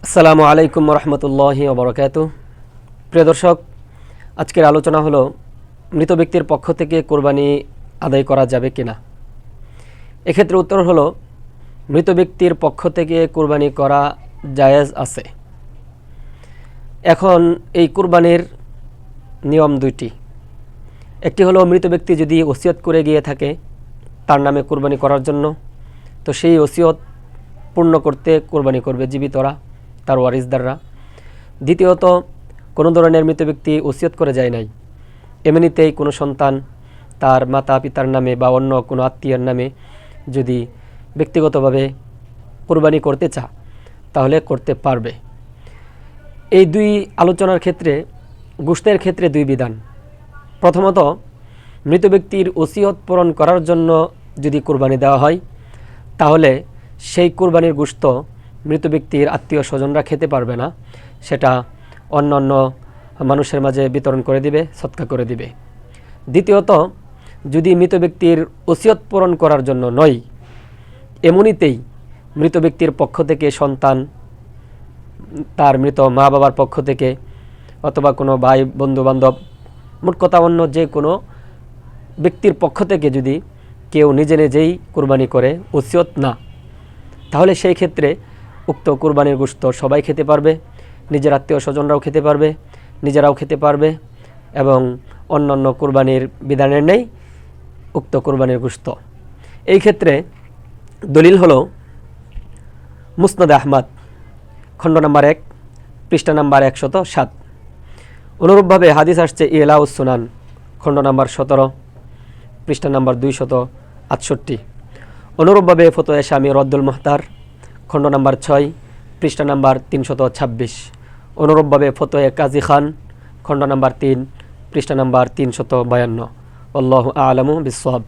আসসালামু আলাইকুম রহমতুল্লাহি ওবরাকাতুহু। প্রিয় দর্শক, আজকের আলোচনা হলো মৃত ব্যক্তির পক্ষ থেকে কোরবানি আদায় করা যাবে কিনা। এক্ষেত্রে উত্তর হলো মৃত ব্যক্তির পক্ষ থেকে কোরবানি করা জায়েজ আছে। এখন এই কোরবানির নিয়ম দুইটি। একটি হলো মৃত ব্যক্তি যদি ওসিয়ত করে গিয়ে থাকে তার নামে কোরবানি করার জন্য, তো সেই ওসিয়ত পূর্ণ করতে কোরবানি করবে জীবিতরা, তার ওয়ারিসদাররা। দ্বিতীয়ত, কোনো ধরনের মৃত ব্যক্তি ওসিয়ত করে যায় নাই, এমনিতেই কোনো সন্তান তার মাতা পিতার নামে বা অন্য কোনো আত্মীয়ের নামে যদি ব্যক্তিগতভাবে কোরবানি করতে চায় তাহলে করতে পারবে। এই দুই আলোচনার ক্ষেত্রে গোশতের ক্ষেত্রে দুই বিধান। প্রথমত, মৃত ব্যক্তির ওসিয়ত পূরণ করার জন্য যদি কোরবানি দেওয়া হয় তাহলে সেই কোরবানির গোশত মৃত ব্যক্তির আত্মীয় স্বজনরা খেতে পারবে না, সেটা অন্য অন্য মানুষের মাঝে বিতরণ করে দিবে, সৎকা করে দিবে। দ্বিতীয়ত, যদি মৃত ব্যক্তির ওসিয়ত পূরণ করার জন্য নয়, এমনিতেই মৃত ব্যক্তির পক্ষ থেকে সন্তান, তার মৃত মা বাবার পক্ষ থেকে অথবা কোনো ভাই বন্ধু বান্ধব, মোট কথা অন্য যে কোনো ব্যক্তির পক্ষ থেকে যদি কেউ নিজে নিজেই কোরবানি করে ওসিয়ত না, তাহলে সেই ক্ষেত্রে উক্ত কোরবানির গোশত সবাই খেতে পারবে, নিজের আত্মীয় স্বজনরাও খেতে পারবে, নিজেরাও খেতে পারবে, এবং অন্যান্য কোরবানির বিধানের নেই উক্ত কোরবানির গোশত। এই ক্ষেত্রে দলিল হলো মুসনাদ আহমদ, খণ্ড নম্বর 1, পৃষ্ঠা নম্বর 107। অনুরূপভাবে হাদিস আসছে ইলাউস সুনান, খণ্ড নম্বর 17, পৃষ্ঠা নম্বর 268। অনুরূপভাবে ফতোয়া শামী রদ্দুল মুহতার, খণ্ড নম্বর 6, পৃষ্ঠা নম্বর 326। অনুরূপভাবে ফতোয়া কাজী খান, খণ্ড নম্বর 3, পৃষ্ঠা নম্বর 352। আল্লাহু আ'লামু বিসসাওয়াব।